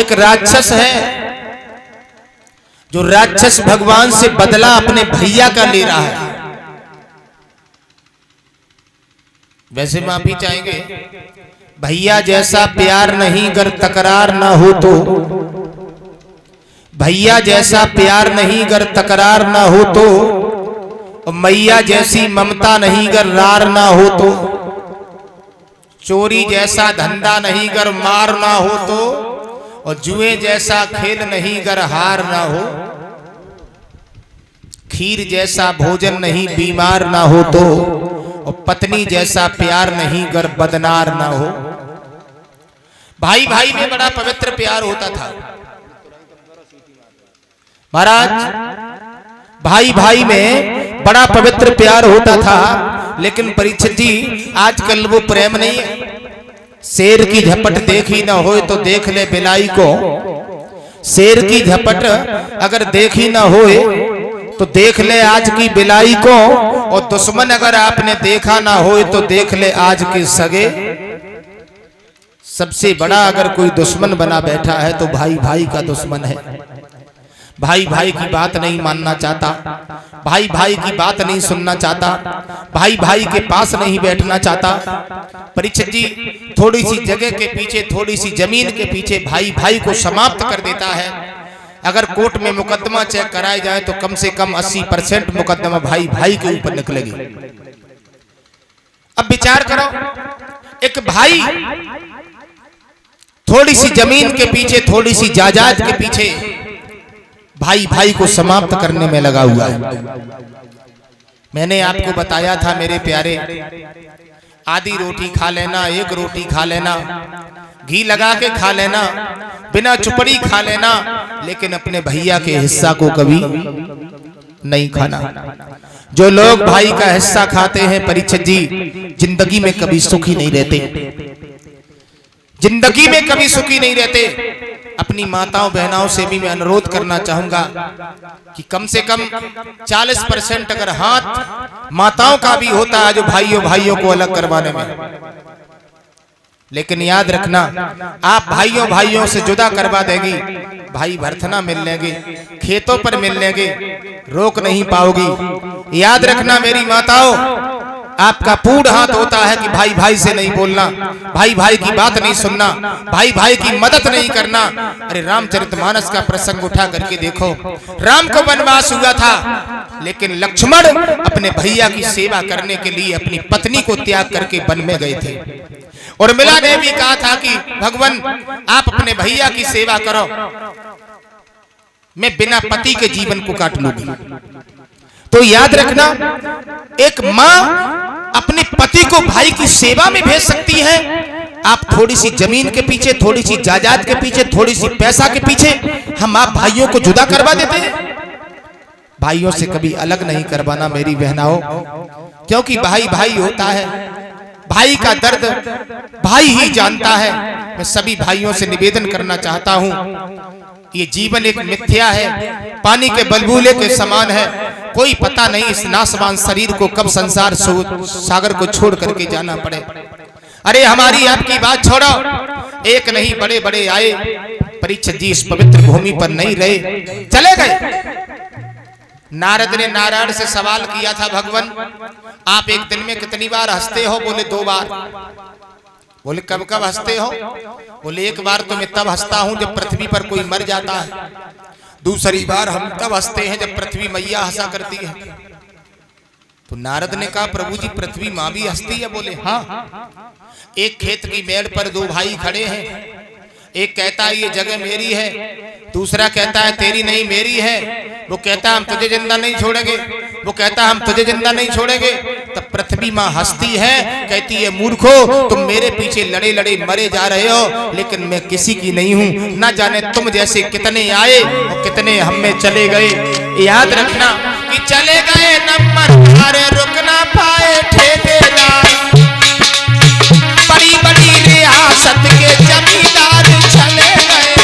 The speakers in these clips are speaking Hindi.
एक राक्षस है जो राक्षस भगवान से बदला अपने भैया का ले रहा है। वैसे माफी चाहेंगे, भैया जैसा प्यार नहीं गर तकरार ना हो तो, भैया जैसा प्यार नहीं गर तकरार ना हो तो, मैया जैसी ममता नहीं गर रार ना हो तो, चोरी जैसा धंधा नहीं गर मार ना हो तो, और जुए जैसा खेल नहीं गर हार ना हो, खीर जैसा भोजन नहीं बीमार ना हो तो, और पत्नी जैसा प्यार नहीं गर बदनार ना हो। भाई भाई में बड़ा पवित्र प्यार होता था महाराज, भाई भाई में बड़ा पवित्र प्यार होता था। लेकिन परीक्षित जी आजकल वो प्रेम नहीं है। शेर की झपट देखी ना हो तो देख ले बिलाई को, शेर की झपट अगर देखी ना हो तो देख ले आज की बिलाई को, और दुश्मन अगर आपने देखा ना हो तो देख ले आज के सगे। सबसे बड़ा अगर कोई दुश्मन बना बैठा है तो भाई भाई का दुश्मन है। भाई भाई की बात नहीं मानना चाहता, भाई भाई की बात नहीं सुनना चाहता, भाई भाई के पास नहीं बैठना चाहता। परीक्षित जी थोड़ी सी जगह के पीछे, थोड़ी सी जमीन के पीछे भाई भाई को समाप्त कर देता है। अगर कोर्ट में मुकदमा चेक कराया जाए तो कम से कम 80% मुकदमा भाई भाई के ऊपर निकलेगी। अब विचार करो, एक भाई थोड़ी सी जमीन के पीछे, थोड़ी सी जायदाद के पीछे भाई भाई को समाप्त करने में लगा हुआ है। मैंने आपको बताया था मेरे प्यारे, आधी रोटी खा लेना, एक रोटी खा लेना, घी लगा के खा लेना, बिना चुपड़ी खा लेना, लेकिन अपने भैया के हिस्सा को कभी नहीं खाना। जो लोग भाई का हिस्सा खाते हैं परीक्षित जी, जिंदगी में कभी सुखी नहीं रहते, जिंदगी में कभी सुखी नहीं रहते। अपनी माताओं बहनाओं से भी मैं अनुरोध करना चाहूंगा कि कम से कम 40% अगर हाथ माताओं का भी होता है जो भाइयों भाइयों को अलग करवाने में, लेकिन याद रखना आप भाइयों भाइयों से जुदा करवा देंगी, भाई भरथना मिल लेंगे, खेतों पर मिल लेंगे, रोक नहीं पाओगी। याद रखना मेरी माताओं, आपका पूर्ण हाथ होता है कि भाई भाई से नहीं बोलना, भाई भाई की बात नहीं सुनना, भाई भाई की मदद नहीं करना। अरे रामचरितमानस का प्रसंग उठा करके देखो, राम को वनवास हुआ था लेकिन लक्ष्मण अपने भैया की सेवा करने के लिए अपनी पत्नी को त्याग करके वन में गए थे। और मिला ने भी कहा था कि भगवान आप अपने भैया की सेवा करो, मैं बिना पति के जीवन को काट लूंगी। तो याद रखना, एक मां अपने पति को भाई की सेवा में भेज सकती है। आप थोड़ी सी जमीन के पीछे, थोड़ी सी जायदाद के पीछे, थोड़ी सी पैसा के पीछे हम आप भाइयों को जुदा करवा देते हैं। भाइयों से कभी अलग नहीं करवाना मेरी बहनाओं, क्योंकि भाई भाई होता है, भाई का दर्द भाई ही जानता है। मैं सभी भाइयों से निवेदन करना चाहता हूं, ये जीवन एक मिथ्या है, पानी के बलबूले के समान है। कोई पता नहीं इस नासवान शरीर को कब संसार सागर को छोड़ करके जाना पड़े। अरे हमारी आपकी बात छोड़ो, एक नहीं बड़े बड़े आए, परीक्षित जी इस पवित्र भूमि पर नहीं रहे, चले गए। नारद ने नारायण से सवाल किया था, भगवान आप एक दिन में कितनी बार हंसते हो? बोले 2 बार। बोले कब कब हंसते हो? बोले एक बार तो मैं तब हंसता हूं जब पृथ्वी पर कोई मर जाता है, दूसरी बार हम तब हंसते हैं जब पृथ्वी मैया हंसा करती है। तो नारद ने कहा प्रभु जी पृथ्वी माँ भी हंसती है? बोले हाँ। एक खेत की मेड़ पर 2 भाई खड़े हैं, एक कहता है ये जगह मेरी है, दूसरा कहता है तेरी नहीं मेरी है। वो कहता है हम तुझे जिंदा नहीं छोड़ेंगे, वो कहता है हम तुझे जिंदा नहीं छोड़ेंगे। तब पृथ्वी माँ हंसती है, कहती है मूर्खो तुम मेरे पीछे लड़े लड़े मरे जा रहे हो, लेकिन मैं किसी की नहीं हूँ। ना जाने तुम जैसे कितने आए और कितने हम में चले गए। याद रखना कि चले गए नंबर अरे रुक ना पाए ठेकेदार, बड़ी बड़ी रियासत के जमींदार चले गए।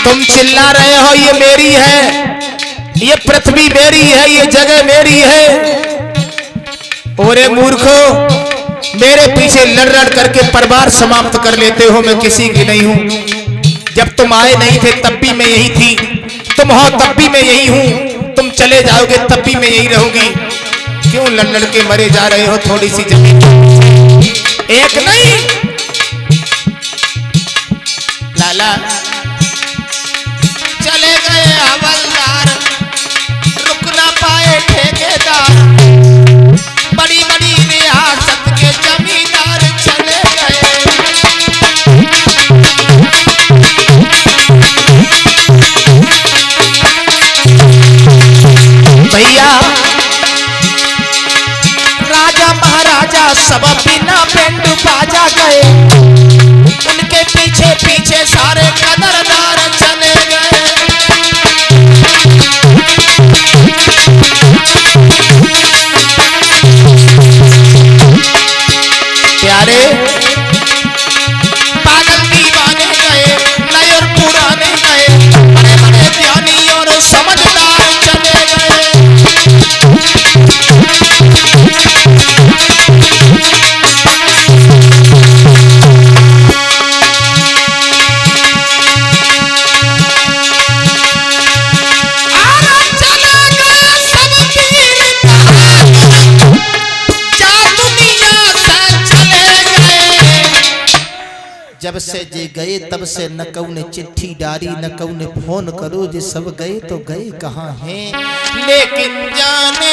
तुम चिल्ला रहे हो ये मेरी है, ये ये पृथ्वी मेरी है, ये जगह मेरी है। ओरे मूर्खो, मेरे पीछे लड़ लड़ करके परिवार समाप्त कर लेते हो। मैं किसी की नहीं हूं। जब तुम आए नहीं थे तब भी मैं यही थी, तुम हो तब भी मैं यही हूं, तुम चले जाओगे तब भी मैं यही रहूंगी। क्यों लड़ लड़ के मरे जा रहे हो? थोड़ी सी जमीन एक नहीं लाला चले गए हवलदार, रुक ना पाए ठेकेदार, बड़ी बड़ी रियासत के जमींदार चले गए। भैया राजा महाराजा सब बिना बैंड बाजा गए, उनके पीछे पीछे सारे कदरदार चले गए। प्यारे पागल दीवाने गए, नए और पुराने गए, बड़े बड़े ज्ञानी और समझदार चले गए। जब से जे गए तब से न कौने चिट्ठी डारी, न कौने फोन करो, जे सब गए तो गए कहाँ हैं। लेकिन जाने